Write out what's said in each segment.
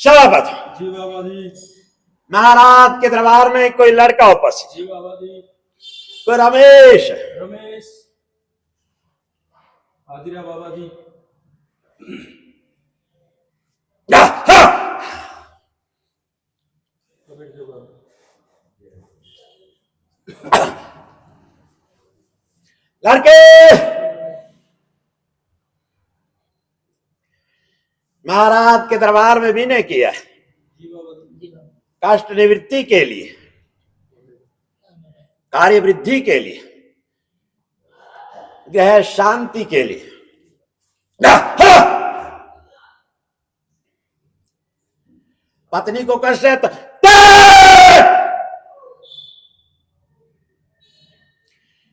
शराबत जी बाबा जी। महाराज के दरबार में कोई लड़का उपस्थित। जी बाबा जी। कोई रमेश। रमेश हाजिर है बाबा जी। लड़के महाराज के दरबार में विनय किया जी बाबा जी। कष्ट निवृत्ति के लिए, कार्य वृद्धि के लिए, गृह शांति के लिए। पत्नी को कष्ट है तो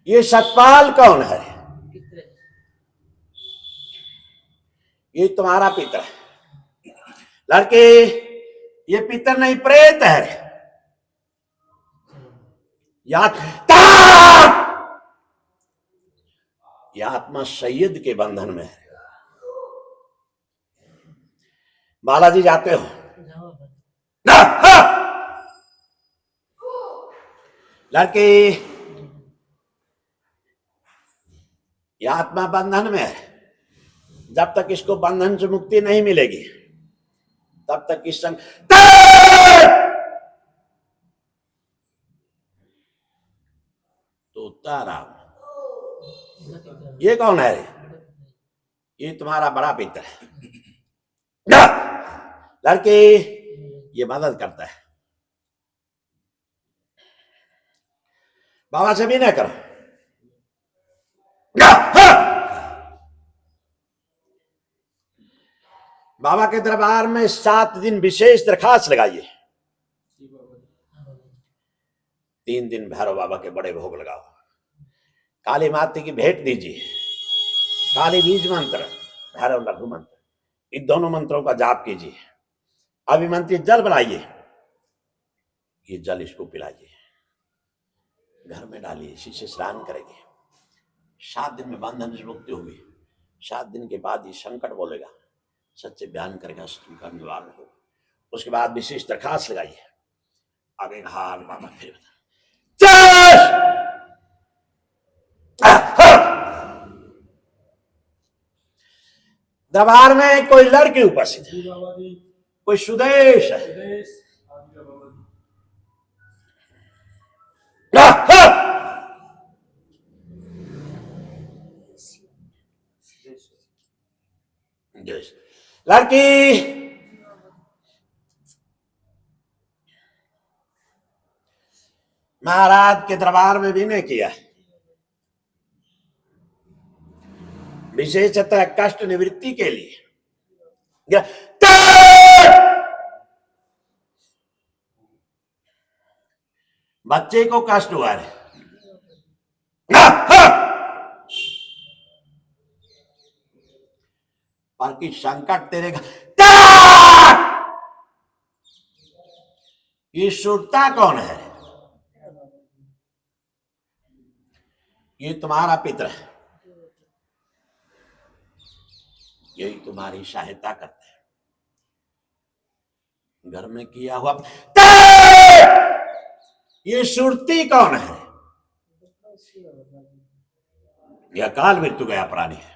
ये सतपाल कौन है? ये तुम्हारा पितर है। लड़के ये पितर नहीं प्रेत है। याद यह आत्मा सैयद के बंधन में है। बालाजी जाते हो लड़के, यह आत्मा बंधन में है। जब तक इसको बंधन से मुक्ति नहीं मिलेगी तब तक इस संग तो ताराम। ये कौन है? ये तुम्हारा बड़ा पितर है। लड़के ये मदद करता है। बाबा से भी ना करो। बाबा के दरबार में 7 दिन विशेष दरखास्त लगाइए। 3 दिन भैरव बाबा के बड़े भोग लगाओ। काली माता की भेंट दीजिए। काली बीज मंत्र, भैरव लघु मंत्र, इन दोनों मंत्रों का जाप कीजिए। अभिमंत्रित जल बनाइए, ये जल इसको पिलाइए, घर में डालिए, इसी से स्नान करेंगे। 7 दिन में बंधन से मुक्ति होगी। 7 दिन के बाद ये संकट बोलेगा, सच्चे बयान करेगा, का निवारण होगा। उसके बाद विशेष दरखास्त लगाइए। आगे हाल बाबा फिर दरबार में कोई लड़की उपस्थित है। कोई सुदेश है। लड़की महाराज के दरबार में विनय किया, विशेषतः कष्ट निवृत्ति के लिए। बच्चे को कष्ट हुआ है। पर कि संकट तेरे ये सुरता कौन है? ये तुम्हारा पितर है। यही तुम्हारी सहायता करते हैं। घर में किया हुआ ये सुरती कौन है? यह काल मृत्यु गया प्राणी है।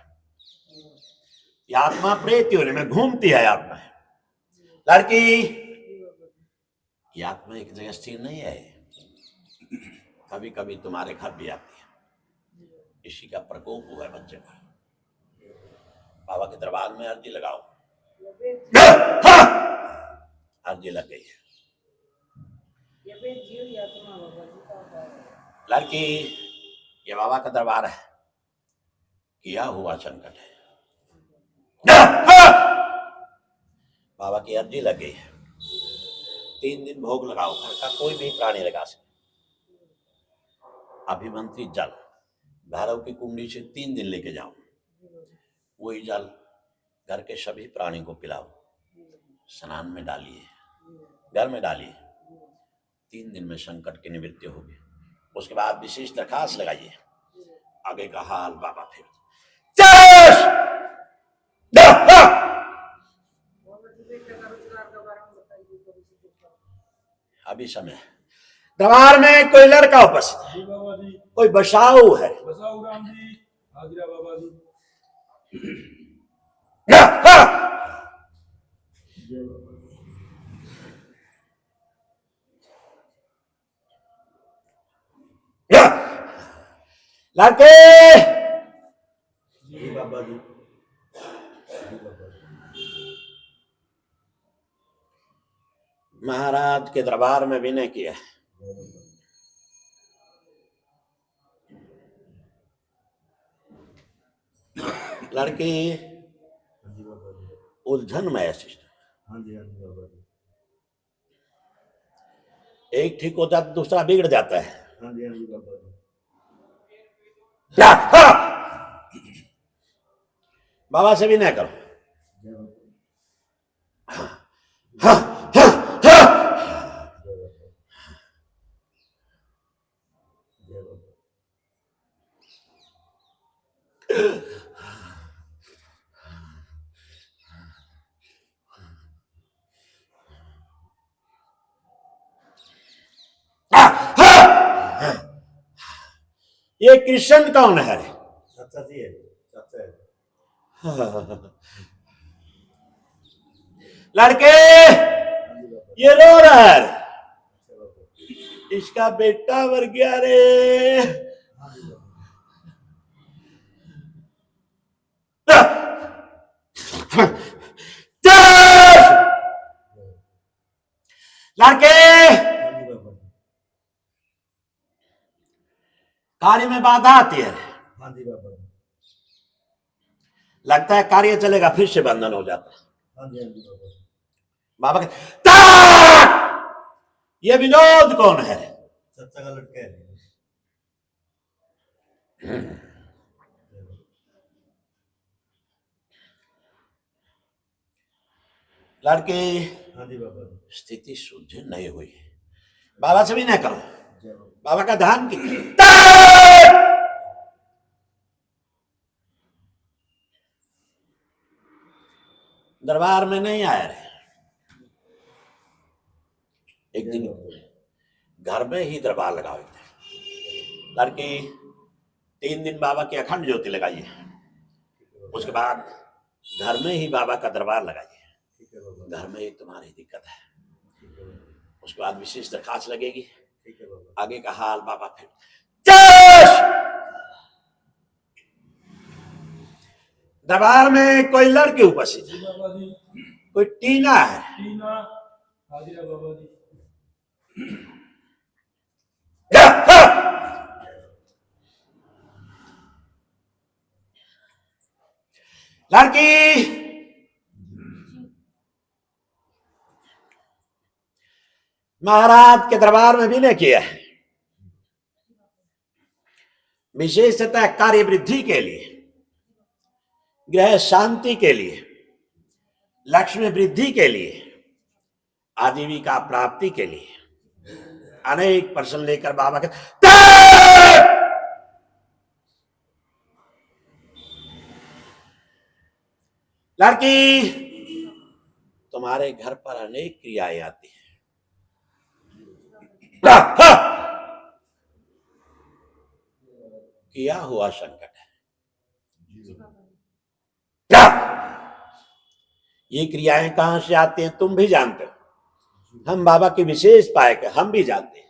यह आत्मा प्रेत होने में घूमती है। आत्मा है लड़की, यह आत्मा एक जगह स्थिर नहीं है। कभी कभी तुम्हारे घर भी आती है। इसी का प्रकोप हुआ है बच्चे का। बाबा के दरबार में अर्जी लगाओ। अर्जी लग गई है। लड़की, ये बाबा का दरबार है। किया हुआ संकट है। बाबा की अर्जी लग गई है। 3 दिन भोग लगाओ। घर का कोई भी प्राणी लगा सके। अभिमंत्रित जल भैरव की कुंडी से 3 दिन लेके जाओ। वही जल घर के सभी प्राणी को पिलाओ। स्नान में डालिए, घर में डालिए। 3 दिन में संकट की निवृत्ति होगी। उसके बाद विशेष दरखास्त लगाइए। आगे का हाल बाबा फिर अभी समय है। दरबार में कोई लड़का उपस्थित है, जी बाबा जी। कोई बसाऊ है। बसाऊ राम जी। हाजिरा बाबा जी। या, हा! जय बाबा जी। या! लड़के जी बाबा जी। जी बाबा जी। महाराज के दरबार में विनय किया। लड़की जी बाबा जी। उलझन में शिष्ट, हाँ जी बाबा जी। एक ठीक होता है दूसरा बिगड़ जाता है। हाँ जी बाबा जी। या, हा! बाबा से विनय करो। जय बाबा जी। हा, हा, हा! जय बाबा। जय बाबा। ये कृष्ण कौन है? चाचा जी है। चाचा है। लड़के हाँ जी बाबा। ये रो रहा है, अच्छा बाबा। इसका बेटा मर गया रे। हाँ जी बाबा। लड़के हाँ जी बाबा जी। कार्य में बाधा आती है, हाँ जी बाबा जी। लगता है कार्य चलेगा फिर से बंधन हो जाता है। हाँ जी बाबा जी। बाबा के ताक! ये विनोद कौन है? चाचा का लड़का है। लड़के हाँ जी बाबा जी। स्थिति सुलझ नहीं हुई, बाबा से भी नहीं करो। जय बाबा। बाबा का ध्यान की ताक! दरबार में नहीं आया रे। एक दिन घर में ही दरबार लगाओ। लड़की 3 दिन बाबा की अखंड ज्योति लगाइए, उसके बाद घर में ही बाबा का दरबार लगाइए। घर में ही तुम्हारी दिक्कत है, उसके बाद विशेष दरखास्त लगेगी। आगे का हाल बाबा फिर दरबार में कोई लड़की उपस्थित है, बाबा जी। कोई टीना है। टीना। हाजिरा बाबा जी। लड़की महाराज के दरबार में विनय किया है, विशेषतः कार्य वृद्धि के लिए, ग्रह शांति के लिए, लक्ष्मी वृद्धि के लिए, आजीविका प्राप्ति के लिए अनेक प्रश्न लेकर बाबा के लड़की तुम्हारे घर पर अनेक क्रियाएं आती हैं। किया हुआ संकट है। क्या ये क्रियाएं कहां से आती हैं तुम भी जानते हो, हम बाबा की विशेष पायक है, हम भी जानते हैं।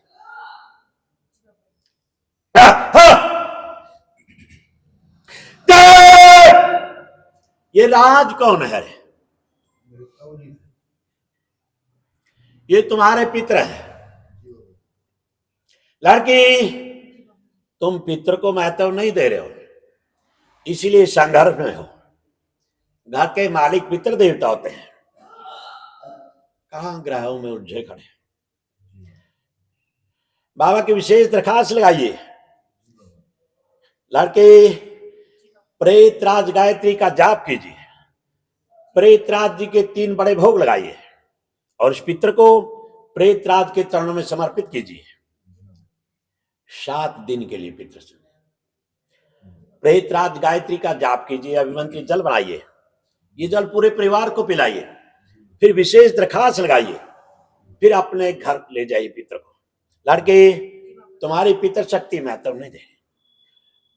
ये राज कौन है? ये तुम्हारे पितर है। लड़की तुम पितर को महत्व नहीं दे रहे हो, इसीलिए संघर्ष में हो। घर के मालिक पितर देवता होते हैं, कहां ग्रहों में उलझे खड़े। बाबा की विशेष दरखास्त लगाइए। लड़के प्रेतराज गायत्री का जाप कीजिए, प्रेतराज जी के 3 बड़े भोग लगाइए और इस पितर को प्रेतराज के चरणों में समर्पित कीजिए। 7 दिन के लिए पितर से प्रेतराज गायत्री का जाप कीजिए, अभिमंत्रित जल बनाइए, ये जल पूरे परिवार को पिलाइए, फिर विशेष दरखास्त लगाइए। फिर अपने घर ले जाइए पितर को। लड़के, तुम्हारी पितर शक्ति महत्व नहीं दे,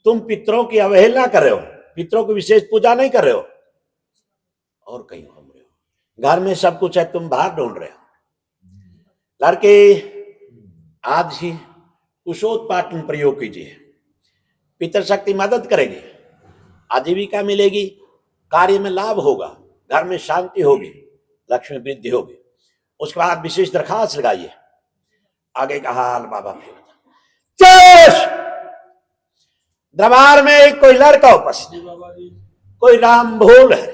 तुम पितरों की अवहेलना कर रहे हो, पितरों की विशेष पूजा नहीं कर रहे हो और कहीं घूम रहे हो। घर में सब कुछ है, तुम बाहर ढूंढ रहे हो। लड़के, आज ही कुशोत्पाटन प्रयोग कीजिए, पितर शक्ति मदद करेगी, आजीविका मिलेगी, कार्य में लाभ होगा, घर में शांति होगी, लक्ष्मी वृद्धि होगी। उसके बाद विशेष दरखास्त लगाइए। आगे का हाल बाबा फिर दरबार में एक कोई लड़का उपस्थित, कोई राम भोल है।